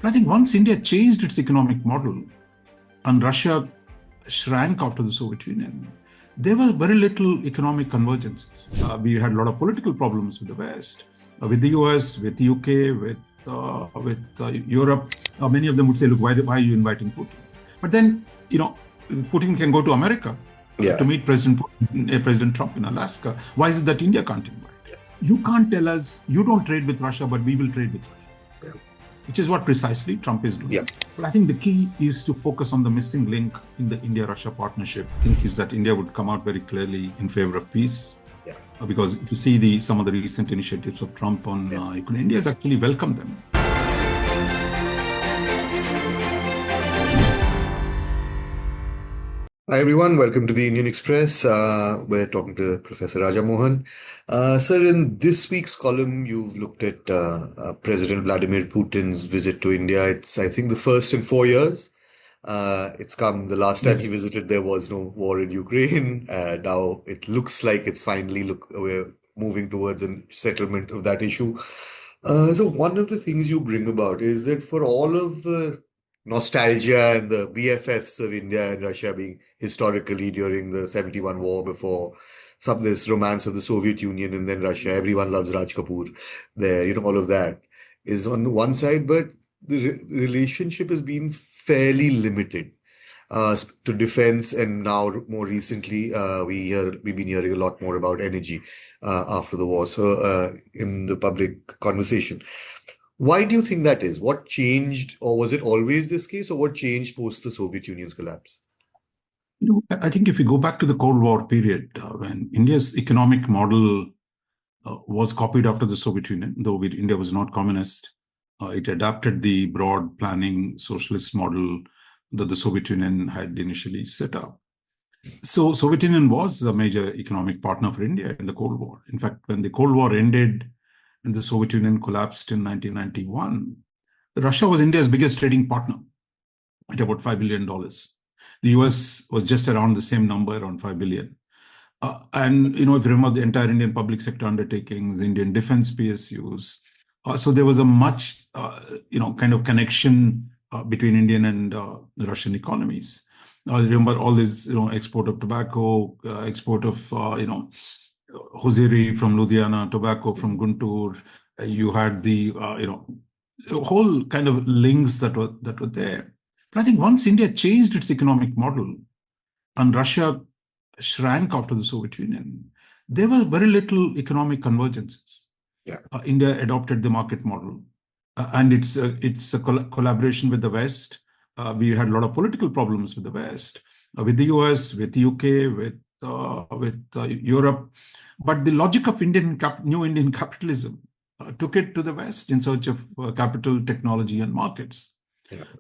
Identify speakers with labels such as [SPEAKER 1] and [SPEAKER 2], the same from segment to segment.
[SPEAKER 1] But I think once India changed its economic model and Russia shrank after the Soviet Union, there was very little economic convergences. We had a lot of political problems with the West, with the US, with the UK, with Europe. Many of them would say, look, why are you inviting Putin? But then, Putin can go to America to meet President Trump in Alaska. Why is it that India can't invite? You can't tell us, you don't trade with Russia, but we will trade with Russia. Which is what precisely Trump is doing. But I think the key is to focus on the missing link in the India-Russia partnership. I think is that India would come out very clearly in favor of peace. Because if you see some of the recent initiatives of Trump on Ukraine, India has actually welcomed them.
[SPEAKER 2] Hi everyone, welcome to the Indian Express. We're talking to Professor Rajammohan. Sir, in this week's column, you've looked at President Vladimir Putin's visit to India. It's, I think, the first in 4 years. It's come, the last time he visited, there was no war in Ukraine. Now it looks like it's finally, we're moving towards a settlement of that issue. So one of the things you bring about is that for all of the nostalgia and the BFFs of India and Russia being historically during the 71 war before this romance of the Soviet Union and then Russia, everyone loves Raj Kapoor there, all of that is on one side, but the relationship has been fairly limited to defense, and now more recently we've been hearing a lot more about energy after the war, so in the public conversation. Why do you think that is? What changed, or was it always this case, or what changed post the Soviet Union's collapse?
[SPEAKER 1] I think if you go back to the Cold War period, when India's economic model was copied after the Soviet Union, though India was not communist, it adapted the broad planning socialist model that the Soviet Union had initially set up. So Soviet Union was a major economic partner for India in the Cold War. In fact, when the Cold War ended and the Soviet Union collapsed in 1991, Russia was India's biggest trading partner at about $5 billion. The US was just around the same number, around 5 billion. And, if you remember the entire Indian public sector undertakings, Indian defense PSUs. So there was a much, kind of connection between Indian and the Russian economies. Remember all this, export of tobacco, export of, hosiery from Ludhiana, tobacco from Guntur. You had the, whole kind of links that were there. But I think once India changed its economic model and Russia shrank after the Soviet Union, there was very little economic convergences. India adopted the market model, and it's a collaboration with the West. We had a lot of political problems with the West, with the US, with the UK, with Europe. But the logic of new Indian capitalism took it to the West in search of capital, technology, and markets.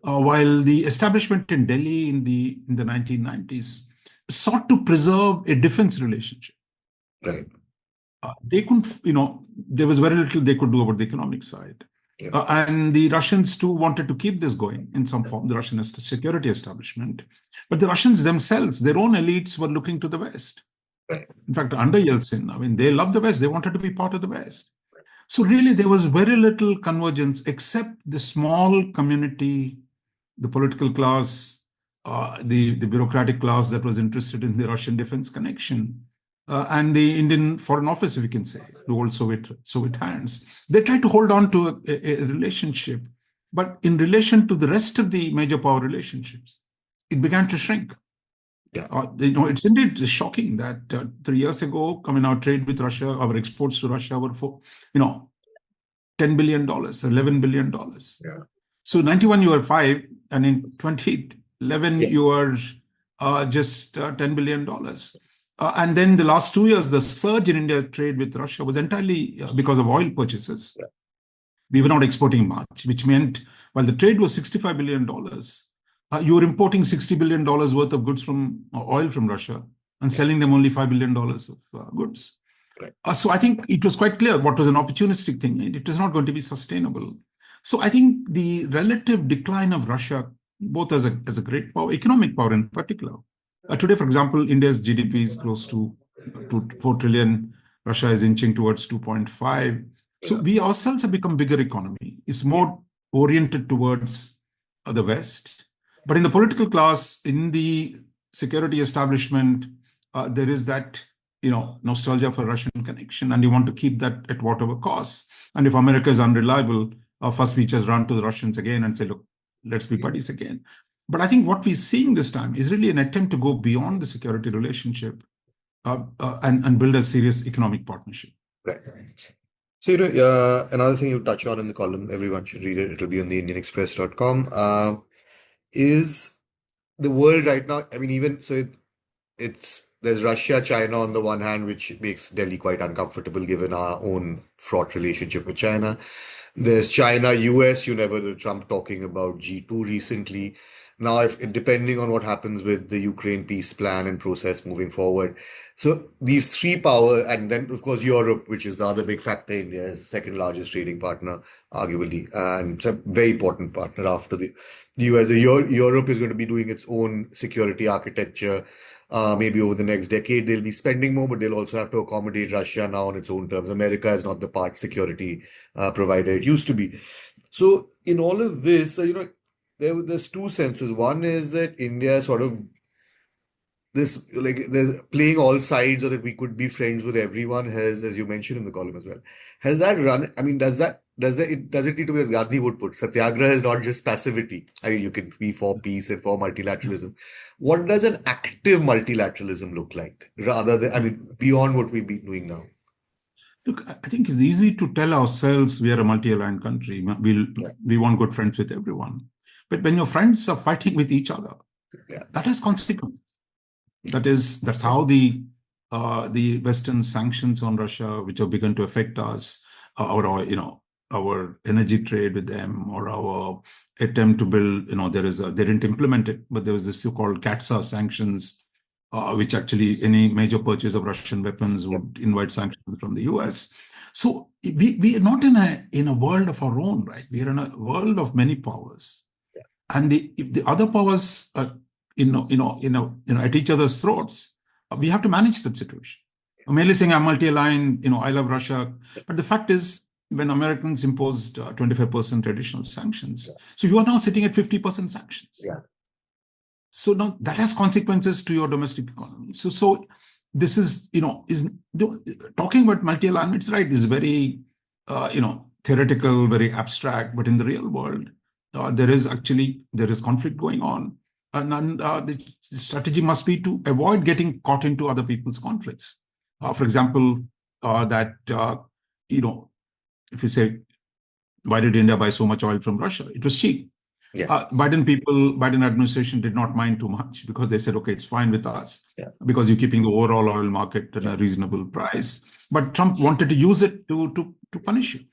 [SPEAKER 1] While the establishment in Delhi in the 1990s sought to preserve a defense relationship. They couldn't, there was very little they could do about the economic side. And the Russians too wanted to keep this going in some form, the Russian security establishment. But the Russians themselves, their own elites were looking to the West. In fact, under Yeltsin, they loved the West. They wanted to be part of the West. So really, there was very little convergence except the small community, the political class, the bureaucratic class that was interested in the Russian defense connection, and the Indian Foreign Office, if you can say, the old Soviet hands. They tried to hold on to a relationship, but in relation to the rest of the major power relationships, it began to shrink. It's indeed shocking that 3 years ago, our trade with Russia, our exports to Russia were for, $10 billion, $11 billion. So 91, you were 5, and in 2011, you were just $10 billion. And then the last 2 years, the surge in India trade with Russia was entirely because of oil purchases. We were not exporting much, which meant while the trade was $65 billion, you were importing $60 billion worth of goods from oil from Russia and selling them only $5 billion of goods. So I think it was quite clear what was an opportunistic thing. It was not going to be sustainable. So I think the relative decline of Russia, both as a great power, economic power in particular. Today, for example, India's GDP is close to 4 trillion. Russia is inching towards 2.5. So we ourselves have become bigger economy. It's more oriented towards the West. But in the political class, in the security establishment, there is that nostalgia for Russian connection, and you want to keep that at whatever cost. And if America is unreliable, first we just run to the Russians again and say, look, let's be buddies again. But I think what we're seeing this time is really an attempt to go beyond the security relationship and build a serious economic partnership.
[SPEAKER 2] Right. So, another thing you touch on in the column, everyone should read it. It'll be on the IndianExpress.com. Is the world right now? I mean, even so, there's Russia, China on the one hand, which makes Delhi quite uncomfortable given our own fraught relationship with China. There's China, US. You never heard Trump talking about G2 recently. Now, depending on what happens with the Ukraine peace plan and process moving forward. So these three power, and then of course Europe, which is the other big factor. India is the second largest trading partner, arguably, and it's a very important partner after the US. Europe is going to be doing its own security architecture. Maybe over the next decade, they'll be spending more, but they'll also have to accommodate Russia now on its own terms. America is not the part security provider it used to be. So in all of this, there's two senses. One is that India sort of they're playing all sides, or that we could be friends with everyone, has, as you mentioned in the column as well. Has that run? I mean, does it need to be, as Gandhi would put, Satyagraha is not just passivity. I mean, you can be for peace and for multilateralism. What does an active multilateralism look like, rather than, I mean, beyond what we've been doing now?
[SPEAKER 1] Look, I think it's easy to tell ourselves we are a multi-aligned country. We want good friends with everyone. But when your friends are fighting with each other, that has consequences. That's how the Western sanctions on Russia, which have begun to affect us, our energy trade with them, or our attempt to build, they didn't implement it, but there was this so-called CATSA sanctions, which actually any major purchase of Russian weapons would invite sanctions from the US. So we are not in a world of our own, right? We are in a world of many powers, and if the other powers are at each other's throats, we have to manage that situation. I'm merely saying I'm multi-aligned, I love Russia, but the fact is, when Americans imposed 25% additional sanctions, so you are now sitting at 50% sanctions. So now that has consequences to your domestic economy. So this is talking about multi-alignment, right, is very theoretical, very abstract, but in the real world, there is conflict going on. And the strategy must be to avoid getting caught into other people's conflicts. For example, if you say, why did India buy so much oil from Russia? It was cheap. Biden administration did not mind too much, because they said, okay, it's fine with us, because you're keeping the overall oil market at a reasonable price. But Trump wanted to use it to punish you.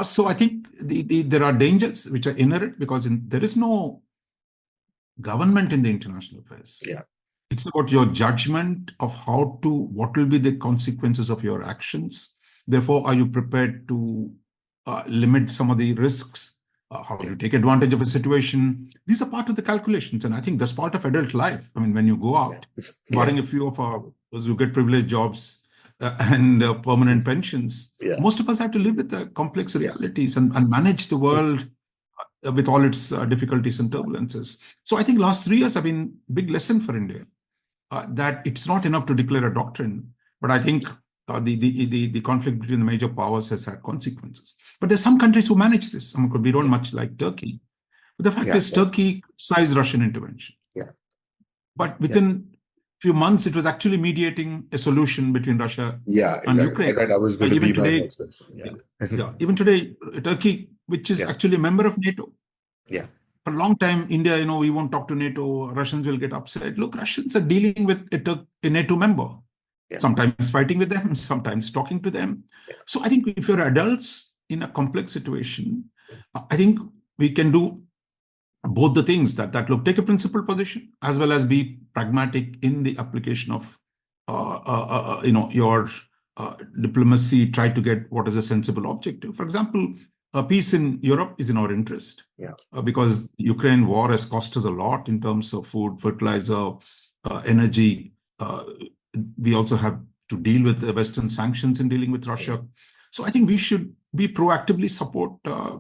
[SPEAKER 1] So I think there are dangers which are inherent, because there is no government in the international affairs. It's about your judgment of what will be the consequences of your actions. Therefore, are you prepared to limit some of the risks? How do you take advantage of a situation? These are part of the calculations, and I think that's part of adult life. I mean, when you go out, barring a few of us who get privileged jobs and permanent pensions, most of us have to live with the complex realities and manage the world with all its difficulties and turbulences. So I think last 3 years have been a big lesson for India, that it's not enough to declare a doctrine, but I think the conflict between the major powers has had consequences. But there's some countries who manage this. I mean, we don't much like Turkey. But the fact is, Turkey criticized Russian intervention. But within a few months, it was actually mediating a solution between Russia and Ukraine.
[SPEAKER 2] That was going to be my next question.
[SPEAKER 1] Even today, Turkey, which is actually a member of NATO. For a long time, India, we won't talk to NATO, Russians will get upset. Look, Russians are dealing with a NATO member, sometimes fighting with them, sometimes talking to them. So I think if you're adults in a complex situation, I think we can do both the things that look, take a principled position, as well as be pragmatic in the application of, your diplomacy, try to get what is a sensible objective. For example, peace in Europe is in our interest, because the Ukraine war has cost us a lot in terms of food, fertilizer, energy. We also have to deal with the Western sanctions in dealing with Russia. So I think we should proactively support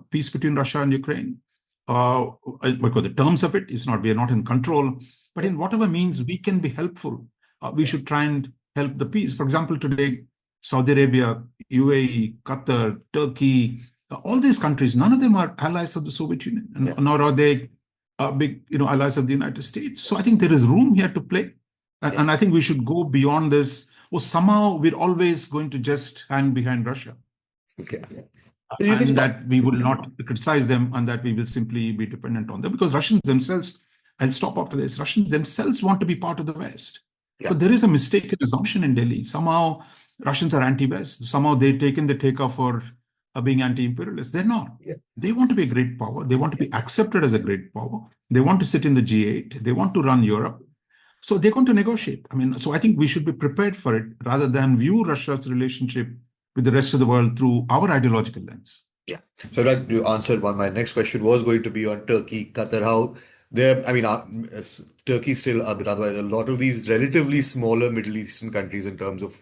[SPEAKER 1] peace between Russia and Ukraine. because the terms of it is not, we are not in control, but in whatever means we can be helpful, we should try and help the peace. For example, today, Saudi Arabia, UAE, Qatar, Turkey, all these countries, none of them are allies of the Soviet Union, nor are they big, allies of the United States. So I think there is room here to play. And I think we should go beyond this. Or somehow we're always going to just hang behind Russia.
[SPEAKER 2] Okay.
[SPEAKER 1] And that we will not criticize them and that we will simply be dependent on them. Because Russians themselves, I'll stop after this, Russians themselves want to be part of the West. But there is a mistaken assumption in Delhi. Somehow Russians are anti-West. Somehow they've taken the takeoff for being anti-imperialist. They're not. They want to be a great power. They want to be accepted as a great power. They want to sit in the G8. They want to run Europe. So they're going to negotiate. So I think we should be prepared for it rather than view Russia's relationship with the rest of the world through our ideological lens.
[SPEAKER 2] Yeah. So that you answered one. My next question was going to be on Turkey, Qatar, how Turkey still, but otherwise a lot of these relatively smaller Middle Eastern countries in terms of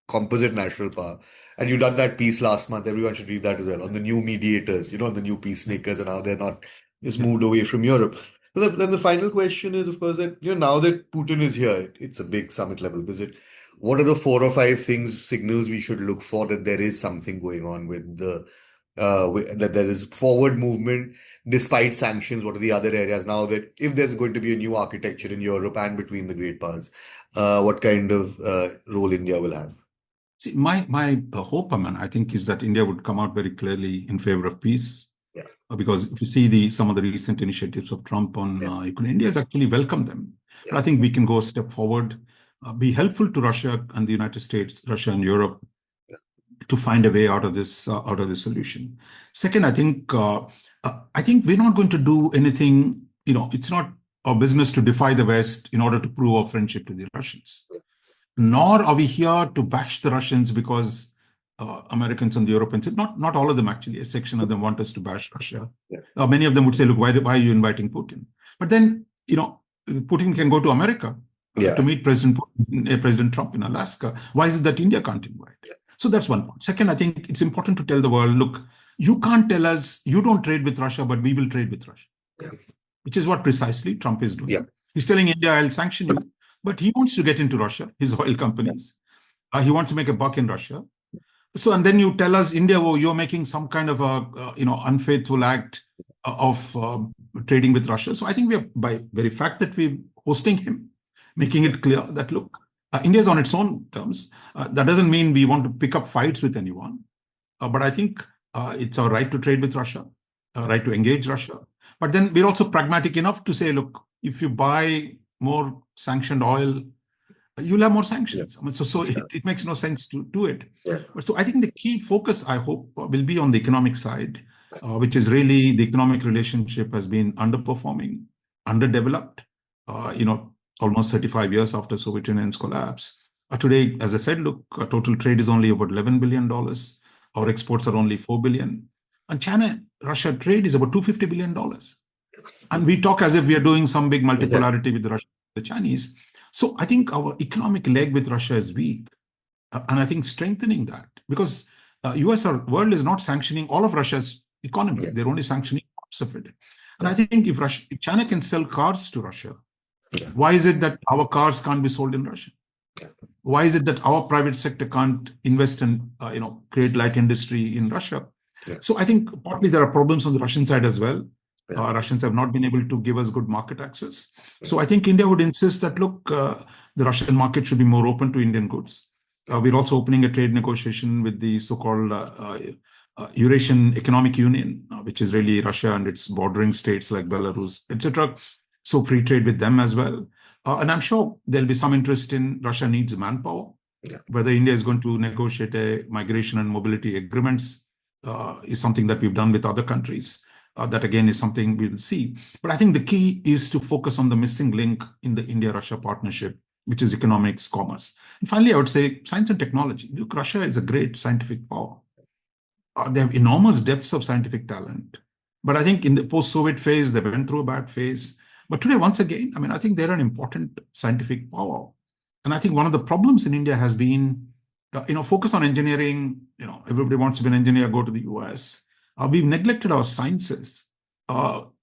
[SPEAKER 2] composite national power. And you done that piece last month. Everyone should read that as well on the new mediators, the new peacemakers and how they're not just moved away from Europe. So then the final question is, of course, that now that Putin is here, it's a big summit level visit. What are the 4 or 5 signals we should look for that there is something going on with that there is forward movement despite sanctions? What are the other areas now that if there's going to be a new architecture in Europe and between the great powers, what kind of role India will have?
[SPEAKER 1] See, my hope, I think, is that India would come out very clearly in favor of peace. Because if you see some of the recent initiatives of Trump on Ukraine, India has actually welcomed them. I think we can go a step forward, be helpful to Russia and the United States, Russia and Europe, to find a way out of this solution. Second, I think we're not going to do anything. It's not our business to defy the West in order to prove our friendship to the Russians. Nor are we here to bash the Russians because Americans and the Europeans, not all of them actually, a section of them want us to bash Russia. Many of them would say, look, why are you inviting Putin? But then, Putin can go to America to meet President Trump in Alaska. Why is it that India can't invite? So that's one point. Second, I think it's important to tell the world, look, you can't tell us you don't trade with Russia, but we will trade with Russia, which is what precisely Trump is doing. He's telling India, I'll sanction you, but he wants to get into Russia, his oil companies. He wants to make a buck in Russia. So, and then you tell us, India, you're making some kind of a, unfaithful act of trading with Russia. So I think we are, by very fact that we're hosting him, making it clear that, look, India is on its own terms. That doesn't mean we want to pick up fights with anyone. But I think it's our right to trade with Russia, right to engage Russia. But then we're also pragmatic enough to say, look, if you buy more sanctioned oil, you'll have more sanctions. So it makes no sense to do it. So I think the key focus, I hope, will be on the economic side, which is really the economic relationship has been underperforming, underdeveloped, almost 35 years after Soviet Union's collapse. Today, as I said, look, total trade is only about $11 billion. Our exports are only $4 billion. And China-Russia trade is about $250 billion. And we talk as if we are doing some big multipolarity with the Russians, the Chinese. So I think our economic leg with Russia is weak. And I think strengthening that, because US or world is not sanctioning all of Russia's economy. They're only sanctioning parts of it. And I think if China can sell cars to Russia, why is it that our cars can't be sold in Russia? Why is it that our private sector can't invest and create light industry in Russia? So I think partly there are problems on the Russian side as well. Russians have not been able to give us good market access. So I think India would insist that, look, the Russian market should be more open to Indian goods. We're also opening a trade negotiation with the so-called Eurasian Economic Union, which is really Russia and its bordering states like Belarus, etc. So free trade with them as well. And I'm sure there'll be some interest in Russia needs manpower. Whether India is going to negotiate a migration and mobility agreements is something that we've done with other countries. That again is something we will see. But I think the key is to focus on the missing link in the India-Russia partnership, which is economics, commerce. And finally, I would say science and technology. Look, Russia is a great scientific power. They have enormous depths of scientific talent. But I think in the post-Soviet phase, they went through a bad phase. But today, once again, I think they're an important scientific power. And I think one of the problems in India has been, focus on engineering. Everybody wants to be an engineer, go to the US. We've neglected our sciences.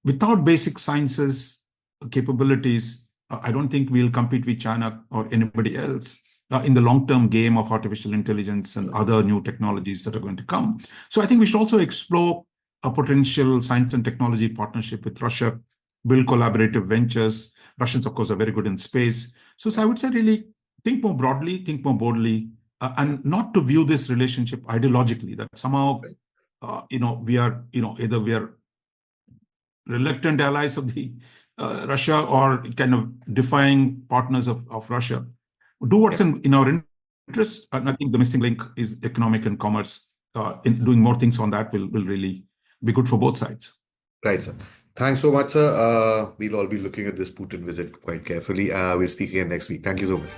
[SPEAKER 1] without basic sciences capabilities, I don't think we'll compete with China or anybody else in the long-term game of artificial intelligence and other new technologies that are going to come. So I think we should also explore a potential science and technology partnership with Russia, build collaborative ventures. Russians, of course, are very good in space. So I would say really think more broadly, think more boldly, and not to view this relationship ideologically, that somehow, we are, either we are reluctant allies of the Russia or kind of defying partners of Russia. Do what's in our interest. And I think the missing link is economic and commerce. In doing more things on that will really be good for both sides.
[SPEAKER 2] Right, sir. Thanks so much, sir. We'll all be looking at this Putin visit quite carefully. We'll speak again next week. Thank you so much.